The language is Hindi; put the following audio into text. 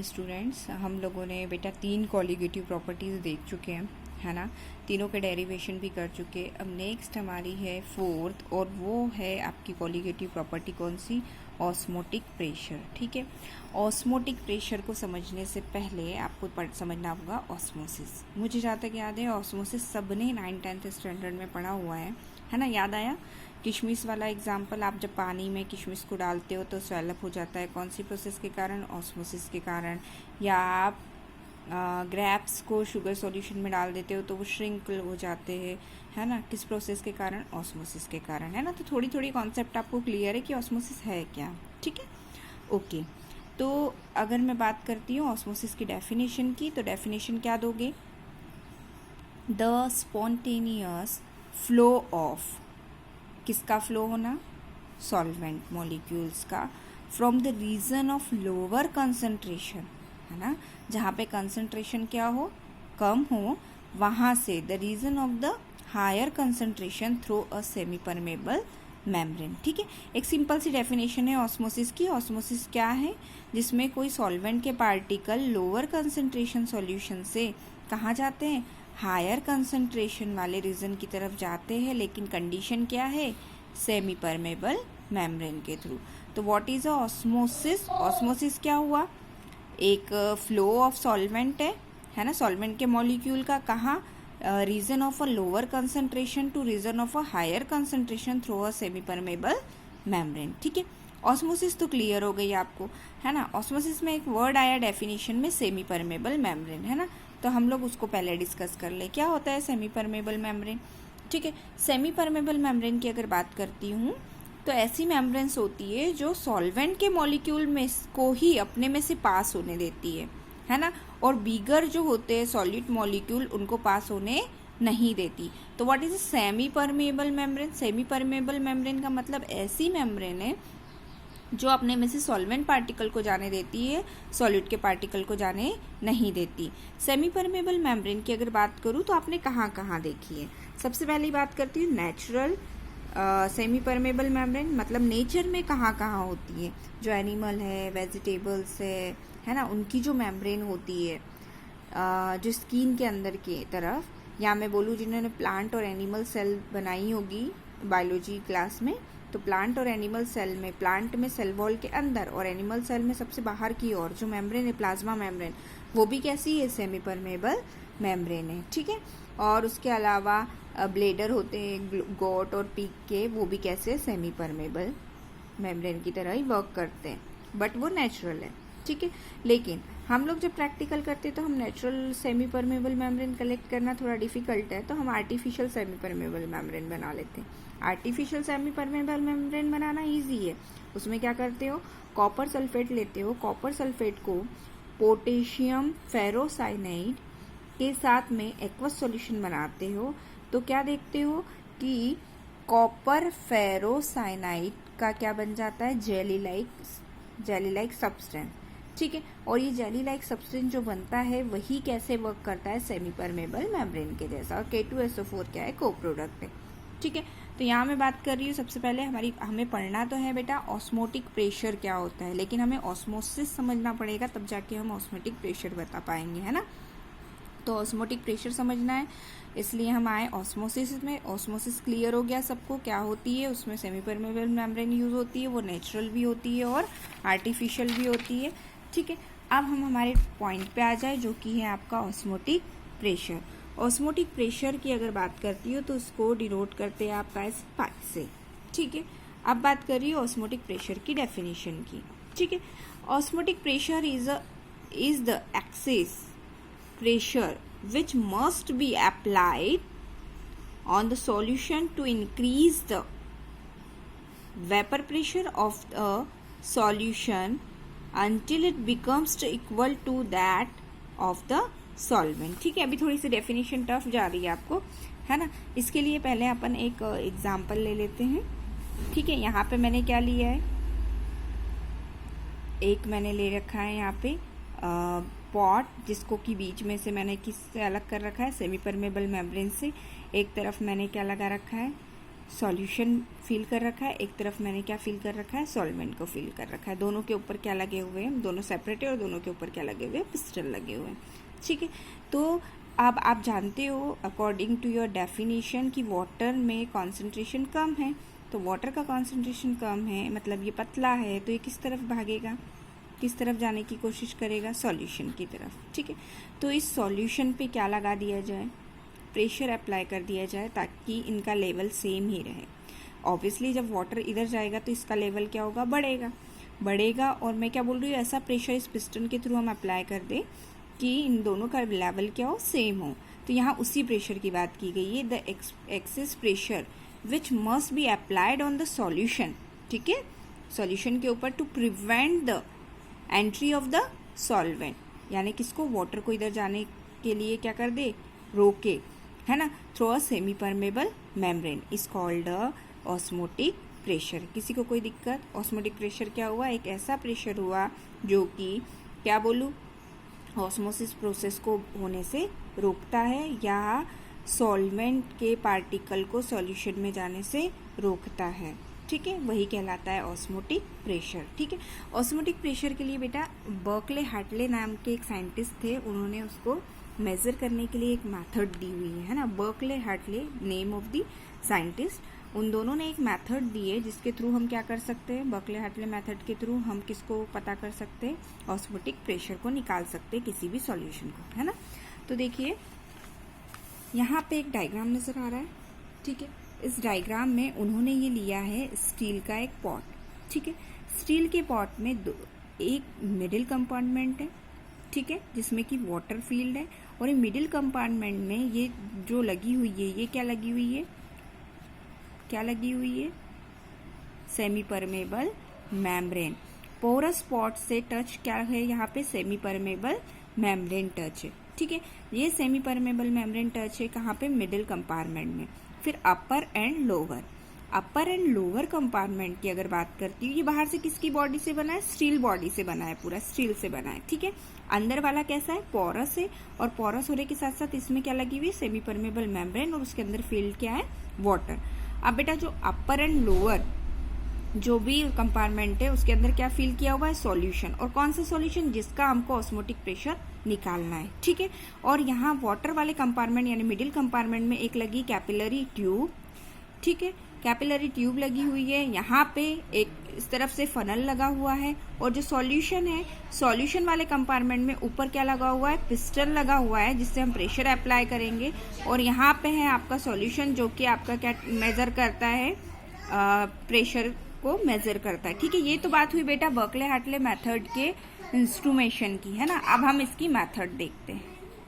स्टूडेंट्स, हम लोगों ने बेटा 3 कॉलिगेटिव प्रॉपर्टीज़ देख चुके हैं, है ना। तीनों के डेरिवेशन भी कर चुके। अब नेक्स्ट हमारी है फोर्थ, और वो है आपकी कॉलिगेटिव प्रॉपर्टी कौन सी? Osmotic pressure. ठीक है, ऑस्मोटिक प्रेशर को समझने से पहले आपको समझना होगा ऑस्मोसिस। मुझे जहाँ तक याद है ऑस्मोसिस सबने 9th-10th स्टैंडर्ड में पढ़ा हुआ है ना। याद आया? किशमिश वाला एग्जाम्पल, आप जब पानी में किशमिश को डालते हो तो स्वेलअप हो जाता है, कौन सी प्रोसेस के कारण? ऑस्मोसिस के कारण। या आप ग्रेप्स को शुगर सॉल्यूशन में डाल देते हो तो वो श्रिंक हो जाते हैं, है ना। किस प्रोसेस के कारण? ऑस्मोसिस के कारण, है ना। तो थोड़ी थोड़ी कॉन्सेप्ट आपको क्लियर है कि ऑस्मोसिस है क्या। ठीक है, ओके। तो अगर मैं बात करती हूँ ऑस्मोसिस की डेफिनेशन की, तो डेफिनेशन क्या दोगे? द स्पॉन्टेनियस फ्लो ऑफ, किसका फ्लो होना? सॉल्वेंट मॉलिक्यूल्स का, from the region of lower concentration, है ना। जहाँ पे कंसंट्रेशन क्या हो? कम हो, वहाँ से the region of the higher concentration through a semi permeable membrane. ठीक है, एक सिंपल सी डेफिनेशन है ऑस्मोसिस की। ऑस्मोसिस क्या है? जिसमें कोई सॉल्वेंट के पार्टिकल लोअर कंसंट्रेशन सॉल्यूशन से कहाँ जाते हैं? हायर कंसंट्रेशन वाले रीजन की तरफ जाते हैं, लेकिन कंडीशन क्या है? सेमी परमेबल मेम्ब्रेन के थ्रू। तो what is a osmosis? Osmosis क्या हुआ? एक फ्लो ऑफ सॉल्वेंट है ना, सॉल्वेंट के मॉलिक्यूल का कहाँ? Region of a lower concentration to region of a higher concentration through a semi permeable membrane. ठीक है, ऑस्मोसिस तो क्लियर हो गई आपको, है ना। ऑस्मोसिस में एक वर्ड आया डेफिनेशन में, सेमी परमेबल मेम्ब्रेन, है ना। तो हम लोग उसको पहले डिस्कस कर ले, क्या होता है सेमी परमेबल मेम्ब्रेन। ठीक है, सेमी परमेबल मेम्ब्रेन की अगर बात करती हूँ तो ऐसी मेम्ब्रेन्स होती है जो सॉल्वेंट के मॉलिक्यूल में को ही अपने में से पास होने देती है ना, और बीगर जो होते हैं सॉलिड मॉलिक्यूल उनको पास होने नहीं देती। तो what is semi permeable membrane? Semi permeable membrane का मतलब ऐसी मेम्ब्रेन है जो अपने में से सॉल्वेंट पार्टिकल को जाने देती है, सॉलिड के पार्टिकल को जाने नहीं देती। सेमी परमेबल मेम्ब्रेन की अगर बात करूँ तो आपने कहाँ कहाँ देखी है? सबसे पहली बात करती हूँ नेचुरल सेमी परमेबल मेम्ब्रेन, मतलब नेचर में कहाँ कहाँ होती है? जो एनिमल है, वेजिटेबल्स है ना, उनकी जो मेम्ब्रेन होती है जो स्किन के अंदर की तरफ, या मैं बोलूँ जिन्होंने प्लांट और एनिमल सेल बनाई होगी बायोलॉजी क्लास में, तो प्लांट और एनिमल सेल में, प्लांट में सेल वॉल के अंदर और एनिमल सेल में सबसे बाहर की ओर जो मेम्ब्रेन है, प्लाज्मा मेम्ब्रेन, वो भी कैसी है? सेमी परमेबल मेम्ब्रेन है। ठीक है, और उसके अलावा ब्लेडर होते हैं गोट और पिग के, वो भी कैसे? सेमी परमेबल मेम्ब्रेन की तरह ही वर्क करते हैं, बट वो नेचुरल है। ठीक है, लेकिन हम लोग जब प्रैक्टिकल करते हैं तो हम natural semi permeable membrane collect करना थोड़ा डिफिकल्ट है, तो हम आर्टिफिशियल सेमी परमेबल मेम्ब्रेन बना लेते हैं। आर्टिफिशियल सेमी परमेबल मेम्ब्रेन बनाना इजी है। उसमें क्या करते हो? कॉपर सल्फेट लेते हो, कॉपर सल्फेट को पोटेशियम फेरोसाइनाइड के साथ में एक्वस सॉल्यूशन बनाते हो, तो क्या देखते हो कि कॉपर फेरोसाइनाइड का क्या बन जाता है? Jelly like substance. ठीक है, और ये जेली लाइक सब्सटेंस जो बनता है वही कैसे वर्क करता है? सेमी परमेबल मेम्ब्रेन के जैसा। और K2SO4 क्या है? को प्रोडक्ट है। ठीक है, तो यहाँ मैं बात कर रही हूँ, सबसे पहले हमें पढ़ना तो है बेटा ऑस्मोटिक प्रेशर क्या होता है, लेकिन हमें ऑस्मोसिस समझना पड़ेगा, तब जाके हम ऑस्मोटिक प्रेशर बता पाएंगे, है ना। तो ऑस्मोटिक प्रेशर समझना है, इसलिए हम आए ऑस्मोसिस में। ऑस्मोसिस क्लियर हो गया सबको क्या होती है? उसमें सेमी परमेबल मेम्ब्रेन यूज होती है, वो नेचुरल भी होती है और आर्टिफिशियल भी होती है। ठीक है, अब हम हमारे पॉइंट पे आ जाए, जो कि है आपका ऑस्मोटिक प्रेशर। ऑस्मोटिक प्रेशर की अगर बात करती हो तो उसको डिनोट करते हैं आपका इस पाई से। ठीक है, अब बात कर रही है ऑस्मोटिक प्रेशर की डेफिनेशन की। ठीक है, osmotic pressure is the excess pressure which must be applied on the solution to increase the vapor pressure of the solution until it becomes equal to that of the solvent। ठीक है, अभी थोड़ी सी डेफिनेशन टफ जा रही है आपको, है ना। इसके लिए पहले अपन एक एग्जाम्पल ले लेते हैं। ठीक है, यहाँ पे मैंने क्या लिया है? एक मैंने ले रखा है यहाँ पे पॉट, जिसको कि बीच में से मैंने किससे अलग कर रखा है? सेमी परमेबल मेम्ब्रेन से। एक तरफ मैंने क्या लगा रखा है? सॉल्यूशन फिल कर रखा है, एक तरफ मैंने क्या फिल कर रखा है, सॉल्वेंट को फिल कर रखा है। दोनों के ऊपर क्या लगे हुए हैं, दोनों सेपरेट है और दोनों के ऊपर क्या लगे हुए हैं, पिस्टन लगे हुए हैं। ठीक है, तो अब आप जानते हो अकॉर्डिंग टू योर डेफिनेशन कि वाटर में कॉन्सेंट्रेशन कम है, तो वाटर का कॉन्सेंट्रेशन कम है मतलब ये पतला है, तो ये किस तरफ भागेगा, किस तरफ जाने की कोशिश करेगा, सॉल्यूशन की तरफ। ठीक है, तो इस सॉल्यूशन पे क्या लगा दिया जाए, प्रेशर अप्लाई कर दिया जाए ताकि इनका लेवल सेम ही रहे। ऑब्वियसली जब वाटर इधर जाएगा तो इसका लेवल क्या होगा, बढ़ेगा। और मैं क्या बोल रही हूँ, ऐसा प्रेशर इस पिस्टन के थ्रू हम अप्लाई कर दें कि इन दोनों का लेवल क्या हो, सेम हो। तो यहाँ उसी प्रेशर की बात की गई है, the excess pressure which must be applied on the solution. ठीक है, सॉल्यूशन के ऊपर to prevent the entry of the solvent, यानी किसको, वाटर को इधर जाने के लिए क्या कर दे, रोके, है ना, through a semi permeable membrane is called osmotic pressure. किसी को कोई दिक्कत, ऑस्मोटिक प्रेशर क्या हुआ, एक ऐसा प्रेशर हुआ जो कि क्या बोलूँ, ऑस्मोसिस प्रोसेस को होने से रोकता है या सॉल्वेंट के पार्टिकल को सॉल्यूशन में जाने से रोकता है। ठीक है, वही कहलाता है ऑस्मोटिक प्रेशर। ठीक है, ऑस्मोटिक प्रेशर के लिए बेटा बर्कले हार्टले नाम के एक साइंटिस्ट थे, उन्होंने उसको मेजर करने के लिए एक मेथड दी हुई है ना, Berkeley Hartley name of the scientist. उन दोनों ने एक मेथड दी है जिसके थ्रू हम क्या कर सकते हैं, बर्कले हार्टले मेथड के थ्रू हम किसको पता कर सकते हैं, ऑस्मोटिक प्रेशर को निकाल सकते हैं किसी भी सॉल्यूशन को, है ना। तो देखिए यहाँ पे एक डायग्राम नजर आ रहा है। ठीक है, इस डायग्राम में उन्होंने ये लिया है स्टील का एक पॉट। ठीक है, स्टील के पॉट में एक मिडिल कंपार्टमेंट है, ठीक है, जिसमें कि वाटर फील्ड है, और ये मिडिल कंपार्टमेंट में ये जो लगी हुई है, ये क्या लगी हुई है, क्या लगी हुई है, semi permeable membrane. Porous pot से टच क्या है, यहाँ पे सेमी परमेबल मेम्ब्रेन टच है। ठीक है, ये सेमी परमेबल मेम्ब्रेन टच है कहाँ पे, मिडिल कंपार्टमेंट में। फिर upper and lower, upper and lower compartment की अगर बात करती हूँ, ये बाहर से किसकी बॉडी से बना है, स्टील बॉडी से बना है, पूरा स्टील से बना है। ठीक है, अंदर वाला कैसा है, पोरस है, और पोरस होने के साथ साथ इसमें क्या लगी हुई है, सेमी परमेबल मेम्ब्रेन, और उसके अंदर फील्ड क्या है, वाटर। अब बेटा जो अपर एंड लोअर जो भी कंपार्टमेंट है उसके अंदर क्या फील किया हुआ है, सॉल्यूशन। और कौन सा सॉल्यूशन, जिसका हमको ऑस्मोटिक प्रेशर निकालना है। ठीक है, और यहाँ वाटर वाले कंपार्टमेंट यानी मिडिल कंपार्टमेंट में एक लगी कैपिलरी ट्यूब। ठीक है, कैपिलरी ट्यूब लगी हुई है, यहाँ पे एक इस तरफ से फनल लगा हुआ है, और जो सॉल्यूशन है, सॉल्यूशन वाले कंपार्टमेंट में ऊपर क्या लगा हुआ है, पिस्टन लगा हुआ है, जिससे हम प्रेशर अप्लाई करेंगे। और यहाँ पे है आपका सॉल्यूशन जो कि आपका क्या मेजर करता है, प्रेशर को मेजर करता है। ठीक है, ये तो बात हुई बेटा बर्कले हार्टले मेथड के इंस्ट्रूमेशन की, है ना। अब हम इसकी मेथड देखते हैं।